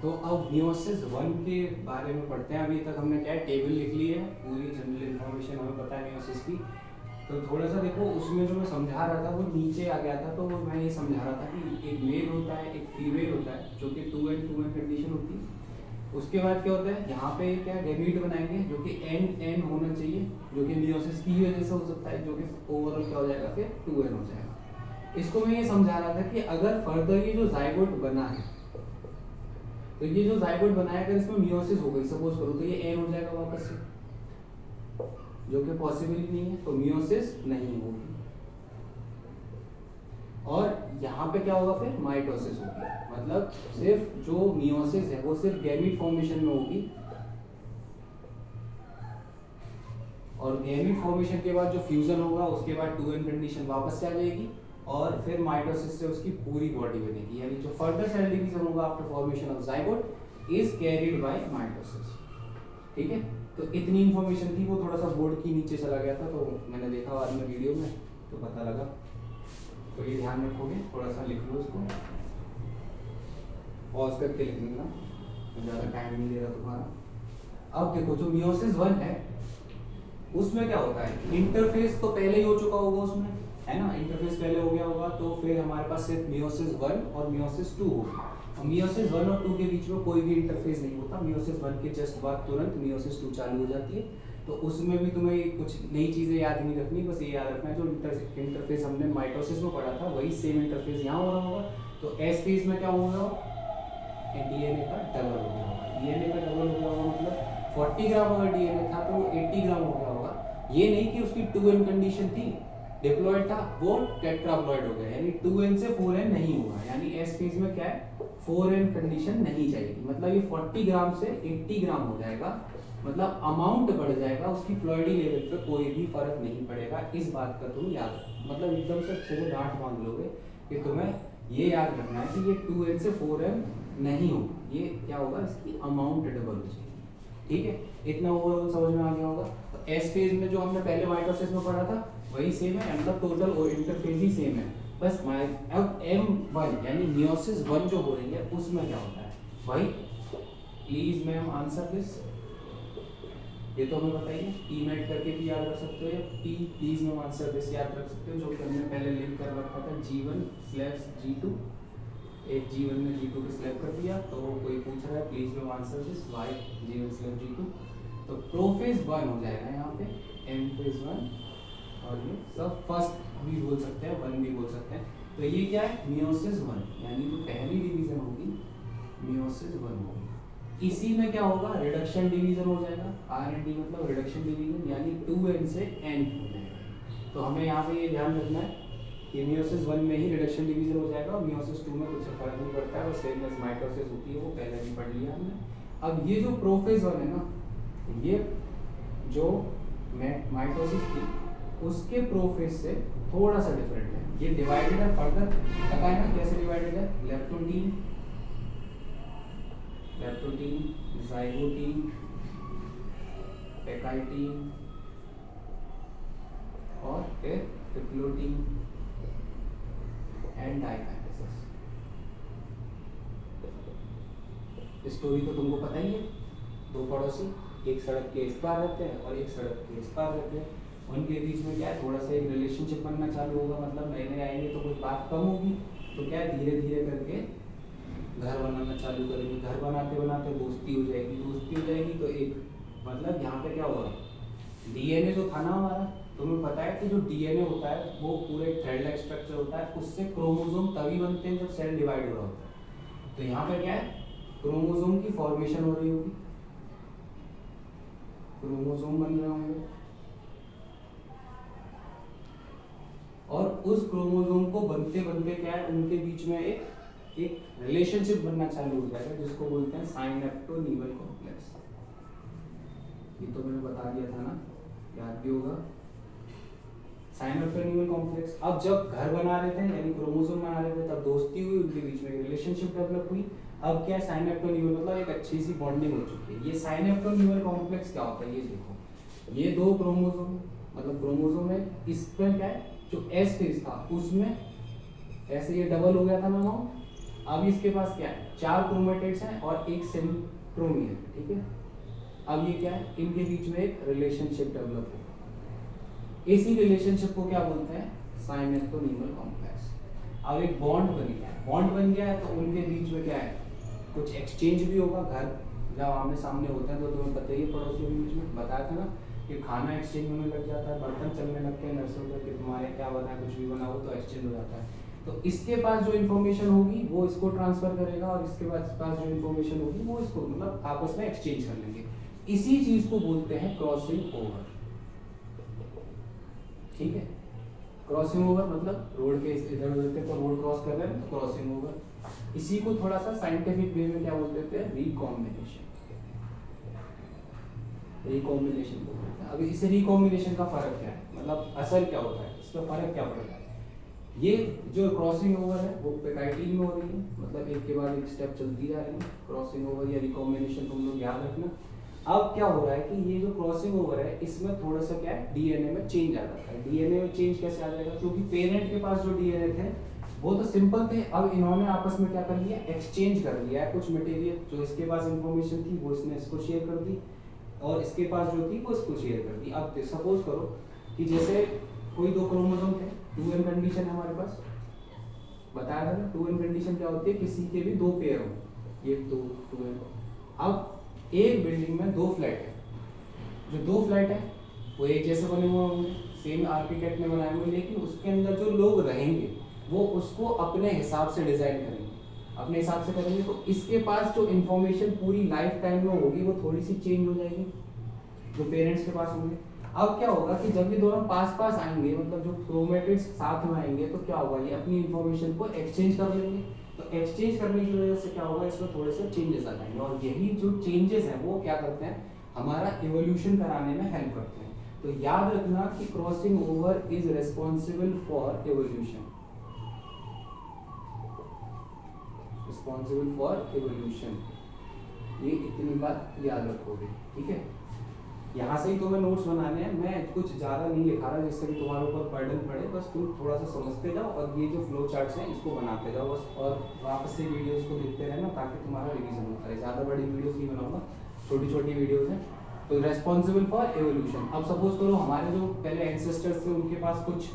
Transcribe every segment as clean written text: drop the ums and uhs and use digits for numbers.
तो अब meiosis one के बारे में पढ़ते हैं। अभी तक हमने क्या है, टेबल लिख ली है, पूरी जनरल इन्फॉर्मेशन हमें पता है मियोसिस की। तो थोड़ा सा देखो, उसमें जो मैं समझा रहा था वो नीचे आ गया था। तो मैं ये समझा रहा था कि एक मेल होता है, एक फीमेल होता है, जो कि 2n कंडीशन होती है। उसके बाद क्या होता है, यहाँ पे क्या गैमीट बनाएंगे जो कि n होना चाहिए, जो कि मियोसिस की वजह से हो सकता है, जो कि ओवरऑल क्या हो जाएगा, फिर 2n हो जाएगा। इसको मैं ये समझा रहा था कि अगर फर्दर ये जो जाइगोट बना है, तो ये जो जाइगोट बनाया अगर इसमें मियोसिस हो गई सपोज करो, तो ये n हो जाएगा वापस से, जो कि पॉसिबल ही नहीं है, तो मियोसिस नहीं होगी। और यहाँ पे क्या होगा, फिर माइटोसिस होगी। मतलब सिर्फ जो मियोसिस है वो सिर्फ गैमीट फॉर्मेशन में होगी, और गैमीट फॉर्मेशन के बाद जो फ्यूजन होगा उसके बाद 2n कंडीशन वापस से आ जाएगी, और फिर माइटोसिस से उसकी पूरी बॉडी बनेगी। यानी जो फर्दर सेल डिवीजन होगा after formation of zygote is carried by mitosis. ठीक है, तो इतनी इंफॉर्मेशन थी, वो थोड़ा सा बोर्ड की नीचे चला गया था, तो मैंने देखा बाद में वीडियो में तो पता लगा। तो ये ध्यान रखोगे, थोड़ा सा लिख लो इसको, पॉज करके लिख लेना, ज़्यादा टाइम नहीं ले रहा तुम्हारा। अब देखो जो मियोसिस वन है उसमें क्या होता है, इंटरफेस तो पहले ही हो चुका होगा उसमें, है ना, इंटरफेस पहले हो गया होगा, तो फिर हमारे पास सिर्फ मियोसिस वन और मियोसिस टू होगा। और मियोसिस वन और टू के बीच में कोई भी इंटरफेस नहीं होता। मियोसिस वन के जस्ट बाद तुरंत मियोसिस टू चालू हो जाती है। तो उसमें भी तुम्हें कुछ नई चीजें याद नहीं रखनी, बस ये याद रखना है जो इंटरफेस हमने माइटोसिस में पढ़ा था वही सेम इंटरफेस यहाँ हो रहा होगा। तो एस फेज में क्या होगा, डीएनए का डबल हो गया होगा। डीएनए का डबल हो गया होगा मतलब 40 ग्राम अगर डीएनए था तो वो 80 ग्राम हो गया होगा। ये नहीं कि उसकी 2n कंडीशन थी, डिप्लॉयड था, वो टेट्राप्लॉयड हो गया, यानी 2n से 4n नहीं हुआ। यानी एस फेज में क्या है, 4n कंडीशन नहीं चाहिए। मतलब ये 40 ग्राम से 80 ग्राम हो जाएगा, मतलब अमाउंट बढ़ जाएगा, उसकी फ्लूइडी लेवल पे कोई भी फर्क नहीं पड़ेगा। इस बात का तुम याद रखो, मतलब एकदम से अच्छे से गांठ बांध लोगे कि तुम्हें ये याद रखना है कि ये 2n से 4n नहीं होगा, ये क्या होगा, इसकी अमाउंट डबल हो जाएगी। ठीक है, इतना ओवरऑल समझ में आ गया होगा। तो एस फेज में जो हमने पहले माइटोसिस में पढ़ा था वही सेम है, मतलब टोटल और इंटरफेज ही सेम है। बस अब M1 यानी मियोसिस वन जो हो रही है उसमें क्या होता है भाई, प्लीज मैम आंसर दिस। ये तो हमें बताइए, टी मेट करके भी याद रख सकते हो, या P please ma'am answer this याद रख सकते हो, जो कि हमने पहले लिंक कर रखा था G1/G2। एक G1 ने G2 को स्लैप कर दिया, तो कोई पूछ रहा है please ma'am answer this why G1/G2। तो प्रोफेज वन हो जाएगा यहाँ पे, एम फेज वन, और ये सब फर्स्ट भी बोल सकते हैं, वन भी बोल सकते हैं। तो ये क्या है, मियोसिस वन, यानी जो पहली डिवीजन होगी मियोसिस वन होगी। इसी में क्या होगा, रिडक्शन डिवीजन हो जाएगा, RND मतलब रिडक्शन डिवीजन, यानी 2n से n हो जाएगा। तो हमें यहाँ पे ये ध्यान रखना है कि मियोसिस वन में ही रिडक्शन डिवीजन हो जाएगा, और मियोसिस टू में कुछ फर्क नहीं पड़ता है, बस सेम एज माइटोसिस होती है, वो पहले भी पढ़ लिया हमने। अब ये जो प्रोफेज वन है ना, ये जो माइटोसिस थी उसके प्रोफेज से थोड़ा सा डिफरेंट है। ये डिवाइडेड है फर्दर, पता है ना कैसे डिवाइडेड है, लेप्टोटीन, जाइगोटीन, पेकाइटीन और फिर ट्रिप्लोटीन एंड डाइकाइनेसिस। स्टोरी तो तुमको पता ही है, दो पड़ोसी एक सड़क के इस पार रहते हैं और एक सड़क के इस पार रहते हैं, उनके बीच में क्या है, थोड़ा सा एक रिलेशनशिप बनना चालू होगा, मतलब नए नए आएंगे तो कुछ बात कम होगी, तो क्या है धीरे धीरे करके घर बनाना चालू करेंगे, घर बनाते बनाते दोस्ती हो जाएगी, दोस्ती हो जाएगी तो एक मतलब यहाँ पे क्या होगा, डीएनए जो था ना हमारा, तुम्हें पता है कि जो डीएनए होता है वो पूरे थ्रेड लाइक स्ट्रक्चर होता है, उससे क्रोमोसोम तभी बनते हैं जब सेल डिवाइड हो रहा होता है। तो यहाँ पे क्या है, क्रोमोसोम की फॉर्मेशन हो रही होगी, क्रोमोसोम बन रहे होंगे, और उस क्रोमोसोम को बनते बनते क्या है, उनके बीच में एक रिलेशनशिप बनना चालू हो जाएगा, जिसको बोलते हैं साइनेप्टोनीवल कॉम्प्लेक्स। ये तो मैंने बता दिया था ना, याद भी होगा, साइनेप्टोनीवल कॉम्प्लेक्स। अब जब घर बना रहे थे यानी क्रोमोसोम बना रहे थे, तब दोस्ती हुई, उनके बीच में रिलेशनशिप डेवलप हुई। अब क्या है, साइनेप्टोनीवल मतलब एक अच्छी सी बॉन्डिंग हो चुकी है। ये साइनेप्टोनीवल कॉम्प्लेक्स क्या होता है, ये देखो, ये दो क्रोमोसोम, मतलब क्रोमोसोम है, इसमें क्या है, जो एस फेज था उसमें ऐसे ये डबल हो गया था ना अमाउंट, अब इसके पास क्या है, 4 क्रोमेटिड्स हैं और एक सेंट्रोमियर है, ठीक है। अब ये क्या है, इनके बीच में एक रिलेशनशिप डेवलप होगा। इसी रिलेशनशिप को क्या बोलते हैं, साइनेप्टोनीमल कॉम्प्लेक्स। अब एक बॉन्ड बन गया है, बॉन्ड बन गया है तो उनके बीच में क्या है, कुछ एक्सचेंज भी होगा। घर जब आमने सामने होते हैं तो तुम्हें पता ही है, पड़ोसियों के बीच में बताया था ना कि खाना एक्सचेंज होने लग जाता है, बर्तन चलने लगते हैं नर्सों पर कि तुम्हारे क्या बना है, कुछ भी बना हो तो एक्सचेंज हो जाता है। तो इसके पास जो इन्फॉर्मेशन होगी वो इसको ट्रांसफर करेगा और इसके पास जो इन्फॉर्मेशन होगी वो इसको, मतलब आपस में एक्सचेंज कर लेंगे। इसी चीज को बोलते हैं क्रॉसिंग ओवर, ठीक है। क्रॉसिंग ओवर मतलब रोड के इधर उधर को रोड क्रॉस कर रहे हैं तो क्रॉसिंग ओवर। इसी को थोड़ा सा साइंटिफिक वे में क्या बोलते हैं, रिकॉम्बिनेशन। रिकॉम्बिनेशन को बोलते हैं। अभी इस रिकॉम्बिनेशन का फर्क क्या है, मतलब असर क्या होता है, इसका फर्क क्या पड़ता है। ये जो क्रॉसिंग ओवर है वो पेकाइटिन में हो रही है, मतलब एक के बाद एक स्टेप चलती जा रही है। क्रॉसिंग ओवर या रिकॉम्बिनेशन तुम लोग याद रखना। अब क्या हो रहा है कि ये जो क्रॉसिंग ओवर है इसमें थोड़ा सा क्या है, डीएनए में चेंज आ जाता है। डीएनए में चेंज कैसे आ जाएगा, क्योंकि पेरेंट के पास जो डीएनए थे वो तो सिंपल थे, अब इन्होंने आपस में क्या कर लिया, एक्सचेंज कर लिया है कुछ मटेरियल। जो इसके पास इंफॉर्मेशन थी वो इसने इसको शेयर कर दी और इसके पास जो थी वो इसको शेयर कर दी। अब सपोज करो कि जैसे कोई दो क्रोमोसोम थे, 2n कंडीशन है हमारे पास, बताया था ना 2n कंडीशन क्या होती है, किसी के भी दो पेयर हो, ये दो 2n। अब एक बिल्डिंग में दो फ्लैट है, जो दो फ्लैट है वो एक जैसे बने हुए होंगे, सेम आर्किटेक्ट ने बनाए हुए, लेकिन उसके अंदर जो लोग रहेंगे वो उसको अपने हिसाब से डिजाइन करेंगे, अपने हिसाब से करेंगे। तो इसके पास जो इन्फॉर्मेशन पूरी लाइफ टाइम में होगी वो थोड़ी सी चेंज हो जाएगी जो पेरेंट्स के पास होंगे। अब क्या होगा कि जब ये दोनों पास पास आएंगे, मतलब जो क्रोमेटिड्स साथ में आएंगे, तो क्या होगा, ये अपनी इन्फॉर्मेशन को एक्सचेंज कर लेंगे। तो एक्सचेंज करने की वजह से क्या होगा, इसमें थोड़े से चेंजेस आ जाएंगे और यही जो चेंजेस हैं वो क्या करते हैं, हमारा इवोल्यूशन कराने में हेल्प करते हैं। तो याद रखना कि crossing over is responsible for evolution, responsible for evolution, ये इतनी बात याद रखोगे, ठीक है। यहाँ से ही तुम्हें नोट्स बनाने हैं, मैं कुछ ज़्यादा नहीं लिखा रहा जिससे कि तुम्हारे ऊपर बर्डन पड़े, बस तुम थोड़ा सा समझते जाओ और ये जो फ्लो चार्ट्स हैं इसको बनाते जाओ बस, और वापस से वीडियोस को देखते रहना ताकि तुम्हारा रिवीजन होता है। ज़्यादा बड़ी वीडियोस नहीं बनाऊंगा, छोटी छोटी वीडियोस हैं। तो रेस्पॉन्सिबल फॉर एवोल्यूशन। अब सपोज करो हमारे जो पहले एंसेस्टर्स थे उनके पास कुछ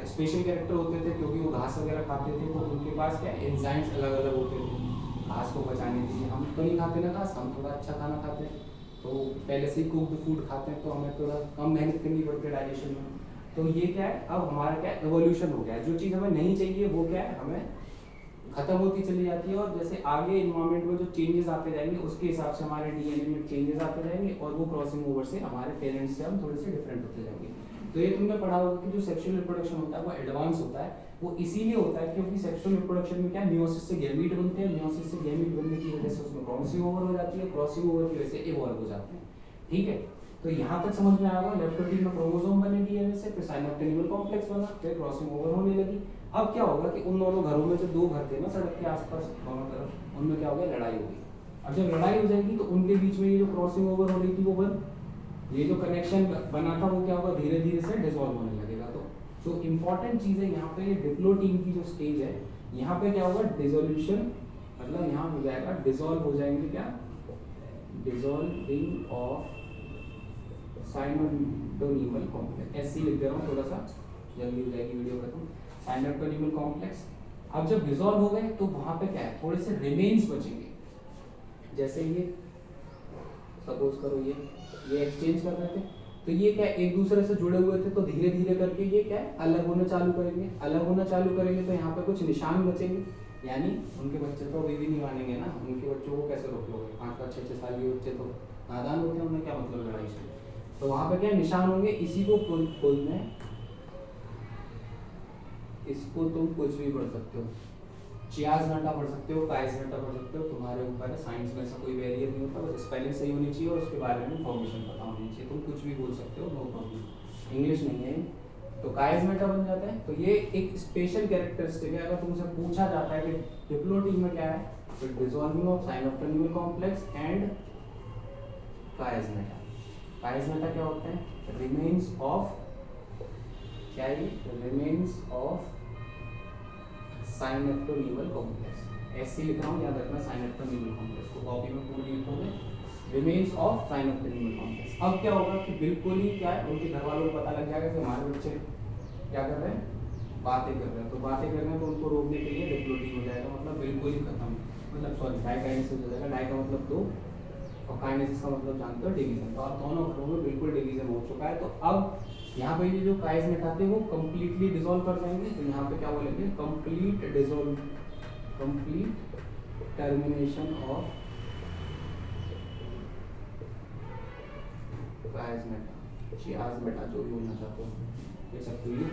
स्पेशल कैरेक्टर होते थे, क्योंकि वो घास वगैरह खाते थे, तो उनके पास क्या एंजाइम्स अलग अलग होते थे घास को पचाने के लिए। हम तो नहीं खाते ना घास, हम थोड़ा अच्छा खाना खाते हैं, तो पहले से ही कुक्ड फूड खाते हैं, तो हमें थोड़ा कम मेहनत करनी पड़ती है डाइजेशन में। तो ये क्या है, अब हमारा क्या एवोल्यूशन हो गया है, जो चीज़ हमें नहीं चाहिए वो क्या है हमें खत्म होती चली जाती है, और जैसे आगे इन्वायरमेंट में जो चेंजेस आते जाएंगे उसके हिसाब से हमारे डीएनए में चेंजेस आते जाएंगे और वो क्रॉसिंग ओवर से हमारे पेरेंट्स से हम थोड़े से डिफरेंट होते जाएंगे। तो ये तुमने पढ़ा होगा कि जो सेक्सुअल रिप्रोडक्शन होता है वो एडवांस होता है, वो इसीलिए होता है क्योंकि सेक्सुअल रिप्रोडक्शन में क्या मियोसिस से गैमीट बनते हैं, मियोसिस से गैमीट बनने की वजह से उसमें क्रॉसिंग ओवर हो जाती है, क्रॉसिंग ओवर की वजह से इवॉल्व हो जाते हैं, ठीक है। तो यहाँ तक समझ में आएगा, लेप्टोप्टीन में क्रोमोसोम बने डीएनए से, फिर साइनोप्टेनिमल कॉम्प्लेक्स बना, फिर क्रॉसिंग ओवर होने लगी। अब क्या होगा कि उन दोनों घरों में जो दो घर थे ना सड़क के आसपास दोनों तरफ, उनमें क्या हो गया, लड़ाई होगी। अब जब लड़ाई हो जाएगी तो उनके बीच में ये जो क्रॉसिंग ओवर हो रही थी वो बंद, ये जो कनेक्शन बना था वो क्या होगा, धीरे धीरे से डिसॉल्व होने लगेगा। तो जो इंपॉर्टेंट चीज़ है यहाँ पे, ये डिप्लोटीन की जो स्टेज है, यहाँ पे क्या होगा, डिसोल्यूशन, मतलब यहाँ हो जाएगा डिसॉल्व हो जाएंगे क्या, डिसॉल्विंग ऑफ साइनोप्टेनिमल कॉम्प्लेक्स, ऐसे लिख दे रहा हूँ, थोड़ा सा जल्दी हो जाएगी वीडियो खत्म। साइनोप्टेनिमल कॉम्प्लेक्स अब जब डिसॉल्व हो गए तो वहां पे क्या है, थोड़े से रिमेन्स बचेंगे। जैसे ये सपोज करो ये एक्सचेंज कर रहे थे, तो ये क्या एक दूसरे से जुड़े हुए थे, तो धीरे धीरे करके ये क्या है अलग होना चालू करेंगे। अलग होना चालू करेंगे तो यहाँ पे कुछ निशान बचेंगे, यानी उनके बच्चे तो अभी भी नहीं मानेंगे ना, उनके बच्चों को कैसे रोक लोगे, 5-5, 6-6 साल के बच्चे तो नादान होते हैं, उन्हें क्या मतलब लड़ाई से। तो वहां पे क्या निशान होंगे, इसी को बोलते हैं, इसको तुम कुछ भी पढ़ सकते हो, चियाज नाटा पढ़ सकते हो, काइज नाटा पढ़ सकते हो, तुम्हारे ऊपर है। साइंस में ऐसा कोई बैरियर नहीं होता, बस स्पेलिंग सही होनी चाहिए और उसके बारे में इन्फॉर्मेशन पता होनी चाहिए, तुम कुछ भी बोल सकते हो, नो प्रॉब्लम, इंग्लिश नहीं है। तो काइज नाटा बन जाता है, तो ये एक स्पेशल कैरेक्टरिस्टिक है। अगर तुमसे पूछा जाता है कि डिप्लोटीन में क्या है, तो डिसॉल्विंग ऑफ साइनोप्टेनिमल कॉम्प्लेक्स एंड काइज नाटा। काइज नाटा क्या होता है, रिमेन्स ऑफ, क्या है, रिमेन्स ऑफ साइनेप्टोनीमल कॉम्प्लेक्स, ऐसे लिख रहा हूँ, याद रखना साइनेप्टोनीमल कॉम्प्लेक्स को कॉपी में पूरी लिखोगे, रिमेन्स ऑफ साइनेप्टोनीमल कॉम्प्लेक्स। अब क्या होगा कि बिल्कुल ही क्या है, उनके घर वालों को पता लग जाएगा कि हमारे बच्चे क्या कर रहे हैं, बातें कर रहे हैं, तो बातें कर रहे हैं तो उनको रोकने के लिए डिप्लोटिक हो जाएगा, मतलब बिल्कुल ही खत्म, मतलब सॉरी डाइकाइनेसिस हो जाएगा। डाइ का मतलब दो और काइनेसिस का मतलब जानते हो डिवीजन, तो अब दोनों घरों में बिल्कुल डिवीजन हो चुका है। तो अब यहाँ पे ये जो काइनेट आते हैं वो कंप्लीटली डिसॉल्व कर जाएंगे, तो यहाँ पे क्या बोलेंगे, complete dissolve, complete termination of काइनेट, चियाज़मेटा जो भी होना चाहते हो ये सब के लिए,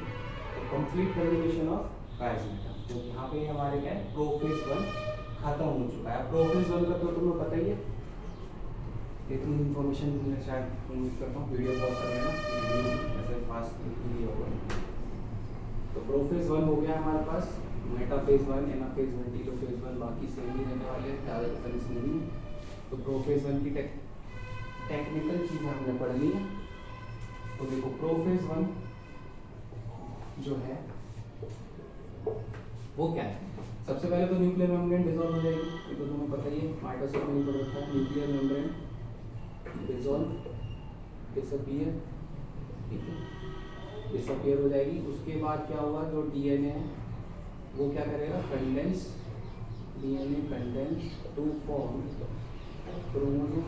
तो कंप्लीट टर्मिनेशन ऑफ काइनेट। तो यहाँ पे हमारे क्या है, प्रोफेज 1 खत्म हो चुका है। प्रोफेज 1 का तो तुम्हें पता ही है, इतनी इन्फॉर्मेशन मैं शायद उम्मीद करता हूँ वीडियो पॉज कर लेना, वीडियो ऐसे फास्ट नहीं होगा। तो प्रोफेज 1 हो गया हमारे पास, मेटाफेज 1, एनाफेज 1, टीलोफेज 1, बाकी सेम ही रहने वाले हैं, ज़्यादा डिफरेंस नहीं है। तो प्रोफेज 1 की टेक्निकल चीज़ हमने पढ़ ली है। तो देखो प्रोफेज 1 जो है वो क्या है, सबसे पहले तो न्यूक्लियर मेम्ब्रेन डिसॉल्व हो जाएगी, ये तो तुम्हें पता ही है, माइटोसिस में पढ़ रखा है, न्यूक्लियर मेम्ब्रेन डिसॉल्व, डिसअपीयर, ठीक है, डिसअपीयर हो जाएगी। उसके बाद क्या होगा, जो डीएनए है वो क्या करेगा, condense, DNA condense to form chromosome,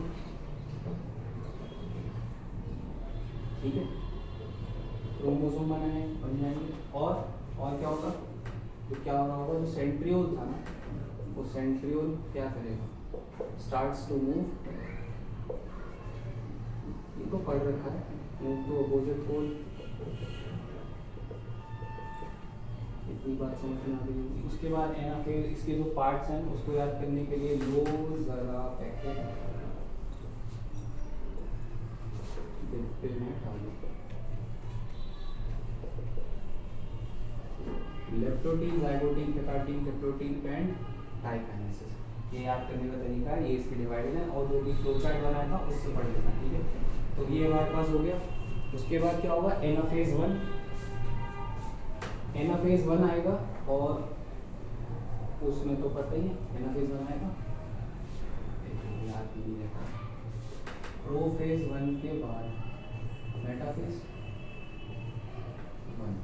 ठीक है, क्रोमोसोम बन जाएंगे। और क्या होगा, तो क्या हो रहा होगा, जो सेंट्रियोल था ना, वो सेंट्रियोल क्या करेगा, स्टार्ट्स टू मूव, ये तो पढ़ रखा है, मूव टू अपोजिट पोल, इतनी बात समझ में आ गई होगी। उसके बाद है ना, फिर इसके जो पार्ट्स हैं उसको याद करने के लिए लो जरा पैकेट डिब्बे में डालो, लेप्टोटीन, जाइगोटीन, कैटाटीन, कैप्टोटीन एंड डाइकाइनेसिस, ये याद करने का तरीका है, ये इसके डिवाइडेड है, और जो भी फ्लोचार्ट बनाया था उससे पढ़ लेना, ठीक है। तो ये हमारे पास हो गया। उसके बाद क्या होगा, एनाफेज 1, एनाफेज 1 आएगा, और उसमें तो पता ही है एनाफेज 1 आएगा, याद नहीं रहता। प्रोफेज 1 के बाद मेटाफेज 1,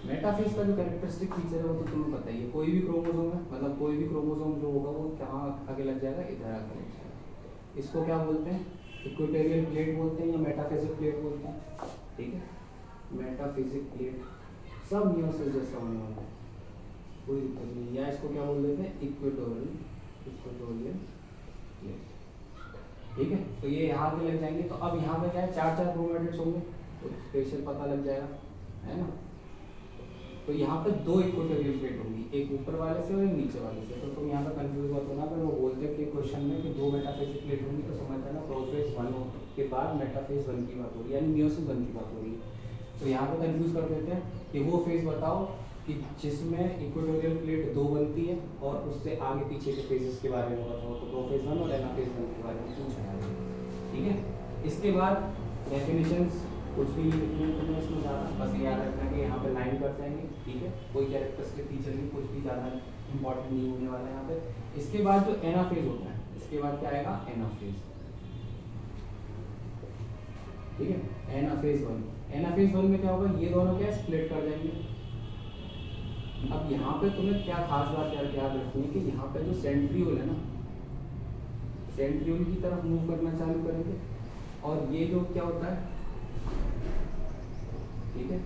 मेटाफेज का जो कैरेक्टरिस्टिक फीचर है वो तो तुम्हें पता ही है, कोई भी क्रोमोसोम है, मतलब कोई भी क्रोमोसोम जो होगा वो कहाँ आगे लग जाएगा, इधर आगे लग जाएगा। इसको क्या बोलते हैं, इक्वेटोरियल प्लेट बोलते हैं या मेटाफिजिक प्लेट बोलते हैं, ठीक है, मेटाफिजिक प्लेट, सब मियोसिस जैसा होने वाला है, कोई दिक्कत नहीं। या इसको क्या बोल देते हैं, इक्वेटोरियल प्लेट, ठीक है। तो ये यहाँ के लग जाएंगे। तो अब यहाँ पे क्या है, 4 क्रोमैटिड्स होंगे, तो स्पेशल पता लग जाएगा, है ना। तो यहाँ पे 2 इक्वेटोरियल प्लेट होंगी, एक ऊपर वाले से और एक नीचे वाले से। तो तुम यहाँ पे कंफ्यूज मत होना, पर वो बोलते हैं कि क्वेश्चन में कि 2 मेटाफेजिक प्लेट होंगी, तो समझ लेना प्रोफेज 1 के बाद मेटाफेज 1 की बात हो रही है, यानी मियोसिस 1 की बात हो रही है। तो यहाँ पे कंफ्यूज कर देते हैं कि वो फेज बताओ कि जिसमें इक्वेटोरियल प्लेट 2 बनती है, और उससे आगे पीछे के फेजेस के बारे में बताओ, तो प्रोफेज 1 और एनाफेज 1 के बारे में पूछा है, ठीक है। इसके बाद डेफिनेशंस कुछ भी नहीं लिखना है तुम्हें इसमें ज़्यादा, बस याद रखना कि यहाँ पे 9 कर जाएंगे, ठीक है, कोई कैरेक्टरिस्टिक फीचर नहीं, कुछ भी ज़्यादा इंपॉर्टेंट नहीं होने वाला है यहाँ पे। इसके बाद जो एनाफेज होता है, इसके बाद क्या आएगा, एनाफेज, ठीक है, एनाफेज 1। एनाफेज 1 में क्या होगा, ये दोनों क्या स्प्लिट कर जाएंगे। अब यहाँ पे तुम्हें क्या खास बात याद रखनी है कि यहाँ पे जो सेंट्रियोल है ना, सेंट्रियोल की तरफ मूव करना चालू करेंगे, और ये जो क्या होता है, ठीक है,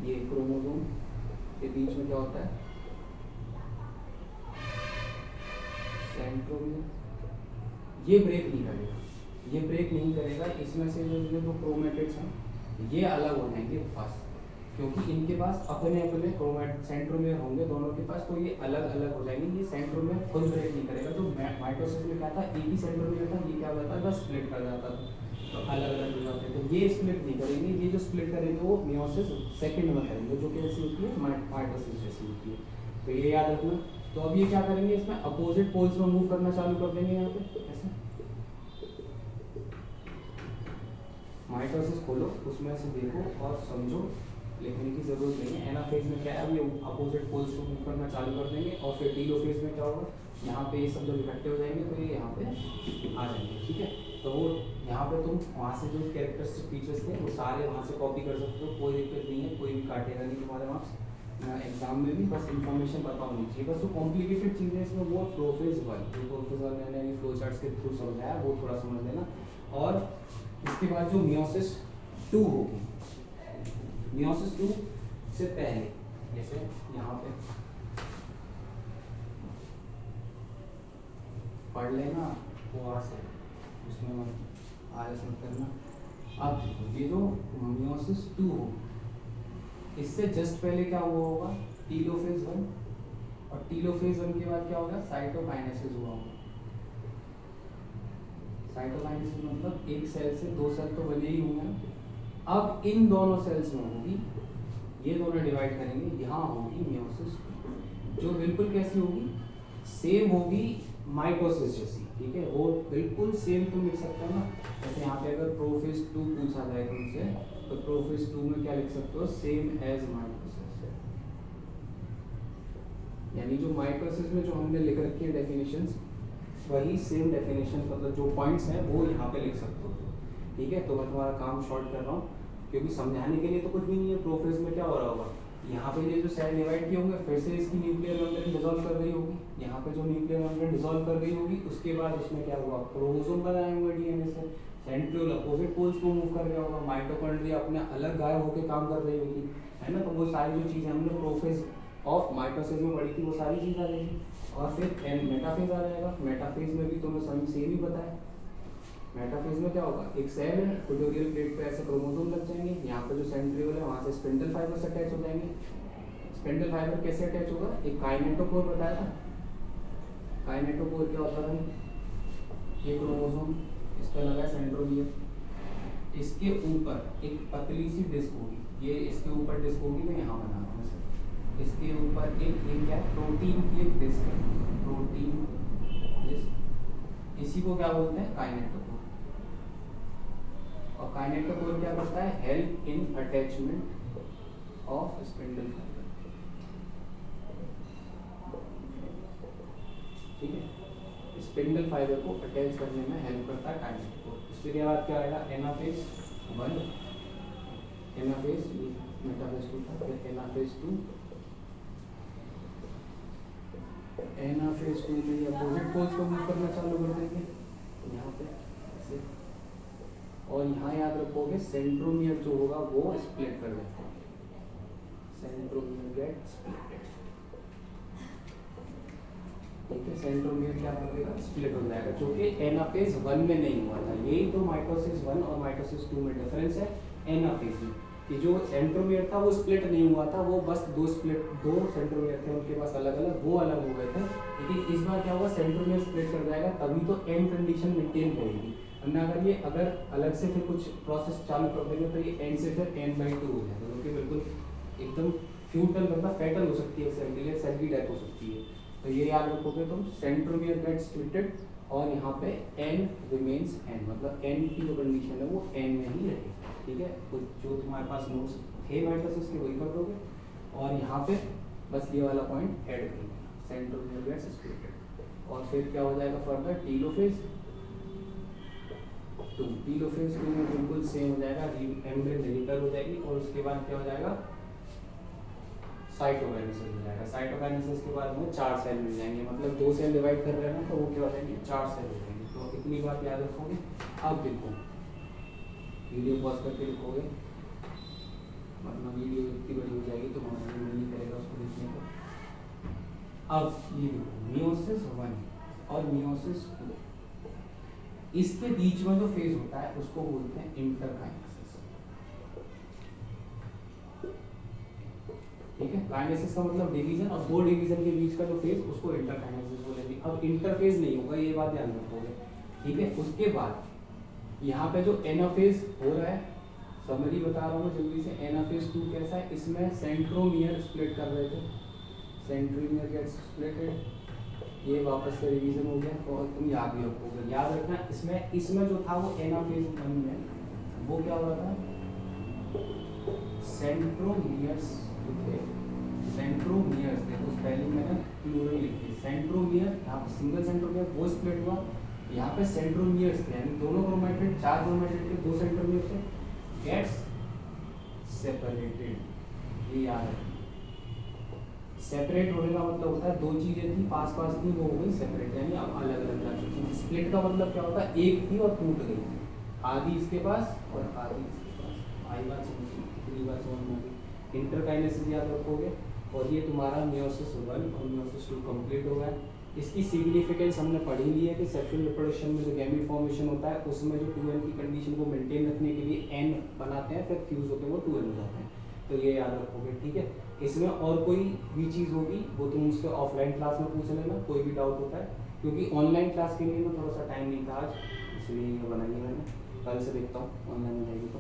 ये क्रोमोसोम के बीच में क्या होता है, सेंट्रोमियर, ये ब्रेक नहीं करेगा, ये ब्रेक नहीं करेगा। इसमें से जो क्रोमैटिड्स हैं ये अलग हो जाएंगे फर्स्ट, क्योंकि इनके पास अपने अपने क्रोमैट सेंट्रोमियर होंगे दोनों के पास, तो ये अलग अलग हो जाएंगे। ये सेंट्रोमियर खुद ब्रेक नहीं करेगा, जो माइटोसिस में क्या था, एक ही सेंट्रोमियर था, ये क्या हो जाता था, स्प्लिट कर जाता था, तो अलग अलग हो जाते थे। तो ये स्प्लिट नहीं करेंगे, ये जो स्प्लिट करेंगे वो मियोसिस सेकंड में करेंगे, जो कैसी होती है, माइटोसिस जैसी होती है, तो ये याद रखना। तो अब ये क्या करेंगे, इसमें अपोजिट पोल्स में मूव करना चालू कर देंगे, यहाँ पे ऐसे माइटोसिस खोलो, उसमें से देखो और समझो लिखने की जरूरत नहीं है। एनाफेज में क्या है, ये अपोजिट पोल्स को मूव करना चालू कर देंगे और फिर टीलोफेज में क्या होगा, यहाँ पे ये सब जब इकट्ठे हो जाएंगे तो ये यहाँ पे आ जाएंगे, ठीक है। तो वो यहाँ पे तुम वहाँ से जो कैरेक्टरिस्टिक फीचर्स थे वो सारे वहाँ से कॉपी कर सकते हो, कोई दिक्कत नहीं है, कोई भी काटेगा नहीं तुम्हारे मार्क्स एग्जाम में भी। बस इन्फॉर्मेशन पता होनी चाहिए, बस वो कॉम्प्लिकेटेड चीज़ें इसमें वो प्रोफेज वन, जो प्रोफेज वन मैंने फ्लो चार्ट्स के थ्रू समझाया वो थोड़ा समझ लेना। और इसके बाद जो मियोसिस 2 होगी, मियोसिस 2 से पहले जैसे यहाँ पे पढ़ लेना वो से, उसमें आलस मत करना। अब देखो ये जो मियोसिस 2 हो, इससे जस्ट पहले क्या हुआ होगा, टीलोफेज 1, और टीलोफेज 1 के बाद क्या होगा, साइटोकाइनेसिस हुआ होगा। साइटोकाइनेसिस मतलब एक सेल से 2 सेल तो बने ही होंगे। अब इन दोनों सेल्स में होगी, ये दोनों डिवाइड करेंगे, यहाँ होगी मियोसिस, जो बिल्कुल कैसी होगी, सेम होगी माइटोसिस जैसी, ठीक है। वो बिल्कुल सेम तुम लिख सकते हो ना, जैसे यहाँ पे अगर प्रोफेज 2 पूछा जाए तुमसे तो प्रोफेज 2 में क्या लिख सकते हो, सेम एज माइटोसिस। यानी जो माइटोसिस में जो हमने लिख रखी है डेफिनेशंस, वही सेम डेफिनेशन, मतलब जो पॉइंट्स हैं वो यहाँ पे लिख सकते हो, ठीक है। तो मैं तुम्हारा काम शॉर्ट कर रहा हूँ क्योंकि समझाने के लिए तो कुछ भी नहीं है। प्रोफेज में क्या हो रहा होगा, यहाँ पे ये जो सेल डिवाइड किए होंगे फिर से इसकी न्यूक्लियर मेम्ब्रेन डिसॉल्व कर रही होगी, यहाँ पे जो न्यूक्लियर मेम्ब्रेन डिसॉल्व कर रही होगी उसके बाद उसमें क्या हुआ, क्रोमोसोम बनाए होंगे डीएनए से, सेंट्रियोल अपोजिट पोल्स को मूव कर रहा होगा, माइटोकॉन्ड्रिया अपने अलग गायब होकर काम कर रही होगी, है ना। तो वो सारी जो चीज़ें हमने प्रोफेज ऑफ माइटोसिस में पढ़ी थी वो सारी चीज़ आ जाएगी। और फिर मेटाफेज आ जाएगा। मेटाफेज में भी तुम्हें सभी सेम ही पता है। मेटाफेज में क्या होगा, एक सेल है, इक्वेटोरियल प्लेट पे ऐसे क्रोमोसोम लग जाएंगे, यहाँ पे जो सेंट्रियोल है वहाँ से स्पिंडल फाइबर अटैच हो जाएंगे। स्पिंडल फाइबर कैसे अटैच होगा, एक काइनेटोकोर बताया था। काइनेटोकोर क्या होता है, ये क्रोमोसोम इस पर लगा है सेंट्रोमियर, इसके ऊपर एक पतली सी डिस्क होगी, ये इसके ऊपर डिस्क होगी, मैं यहाँ बना रहा हूँ, इसके ऊपर एक क्या प्रोटीन की एक डिस्क है, प्रोटीन डिस्क, इसी को क्या बोलते हैं, काइनेटोकोर। और काइनेटोकोर क्या करता है, help in attachment of spindle fibre, ठीक है। स्पिंडल फाइबर को अटैच करने में हेल्प करता है काइनेटोकोर। इसके बाद क्या आएगा, एनाफेज 1, एनाफेज मेटाफेज 2 था, फिर एनाफेज 2, एनाफेज 2 में ये अपोजिट पोल्स को मूव करना चालू कर देंगे यहाँ पे ऐसे, और यहाँ याद रखोगे सेंट्रोमियर जो होगा वो स्प्लिट कर देता है, सेंट्रोमियर गेट स्प्लिटेड, ठीक है। सेंट्रोमियर क्या कर देगा, स्प्लिट हो जाएगा, जो कि एनाफेज 1 में नहीं हुआ था। यही तो माइटोसिस 1 और माइटोसिस 2 में डिफरेंस है। एनाफेज में कि जो सेंट्रोमियर था वो स्प्लिट नहीं हुआ था, वो बस दो सेंट्रोमियर थे उनके पास अलग अलग, वो अलग हो गए थे। लेकिन इस बार क्या हुआ, सेंट्रोमियर स्प्लिट कर जाएगा, तभी तो एंड कंडीशन मेंटेन रहेगी। वरना अगर अलग से फिर कुछ प्रोसेस चालू कर देंगे तो ये एंड से फिर n/2 हो जाएगा, जो कि बिल्कुल एकदम फ्यूटल मतलब फैटल हो सकती है सेल के लिए, सेल की डेथ हो सकती है। तो ये याद रखोगे तुम, सेंट्रोमियर गेट स्प्लिटेड और यहाँ पे n रिमेन्स n, मतलब n की जो कंडीशन है वो n में ही रहेगी, ठीक है। तो जो तुम्हारे पास नोट्स थे माइटोसिस के वही कर दोगे, और यहाँ पे बस ये वाला पॉइंट ऐड कर देना, सेंट्रोमियर गेट स्प्लिटेड। और फिर क्या हो जाएगा फर्दर, टीलोफेज 2, टीलोफेज 2 में बिल्कुल सेम हो जाएगा, मेम्ब्रेन रिलीटर हो जाएगी, और उसके बाद क्या हो जाएगा, साइटोकाइनेसिस हो जाएगा। साइटोकाइनेसिस के बाद में 4 सेल मिल जाएंगे, मतलब 2 सेल डिवाइड कर रहे हैं ना, तो वो क्या हो जाएंगे, 4 सेल हो जाएंगे। तो इतनी बात याद रखोगे। अब देखो, वीडियो पॉज करके लिखोगे, वरना वीडियो इतनी बड़ी हो जाएगी तो मन नहीं करेगा उसको देखने को। अब ये देखो, मियोसिस 1 और मियोसिस 2, इसके बीच में जो फेज होता है उसको बोलते हैं इंटरकाइनेसिस, ठीक है। काइनेसिस का मतलब डिवीजन, और दो डिवीजन के बीच का जो फेज उसको इंटरकाइनेसिस बोलेंगे। अब इंटरफेज नहीं होगा, ये बात ध्यान रखोगे, ठीक है। उसके बाद यहाँ पे जो एनाफेज हो रहा है, समरी बता रहा हूँ जल्दी से। एनाफेज 2 कैसा है, इसमें सेंट्रोमियर स्प्लिट कर रहे थे, सेंट्रोमियर गेट्स स्प्लिटेड, ये वापस से रिवीजन हो गया, और तुम याद भी रखोगे। याद रखना इसमें जो था वो एनाफेज 1 में वो क्या हो रहा था, सेंट्रोमियर्स थे, सेंट्रोमियर्स देखो पहले मैंने प्लूरल लिखी, सेंट्रोमियर यहाँ पे सिंगल सेंट्रोमियर वो स्प्लिट हुआ, यहाँ पे सेंट्रोमियर्स थे यानी दोनों क्रोमेटिड, 4 क्रोमेटिड के 2 सेंट्रोमियर थे, गेट्स सेपरेटेड। ये याद है, सेपरेट होने का मतलब होता है दो चीजें थी पास पास थी वो हो गई सेपरेट, यानी अब अलग अलग जा चुकी। स्प्लिट का मतलब क्या होता है, एक थी और टूट गई, आधी इसके पास और आधी इसके पास। आई बात समझ, पूरी बात समझ में आ गई। इंटरकाइनेसिस याद रखोगे, और ये तुम्हारा मियोसिस 1 और मियोसिस 2 कंप्लीट हो गया। इसकी सिग्निफिकेंस हमने पढ़ी ली है कि सेक्सुअल रिप्रोडक्शन में जो गैमीट फॉर्मेशन होता है उसमें जो 2n की कंडीशन को मेंटेन रखने के लिए n बनाते हैं, फिर फ्यूज होकर वो 2n हो जाते हैं, तो ये याद रखोगे, ठीक है। इसमें और कोई भी चीज़ होगी वो तुम उससे ऑफलाइन क्लास में पूछ लेना, कोई भी डाउट होता है, क्योंकि ऑनलाइन क्लास के लिए ना थोड़ा सा टाइम नहीं था आज, इसलिए ये बनाई है मैंने, कल से देखता हूँ ऑनलाइन में जाएगी तो।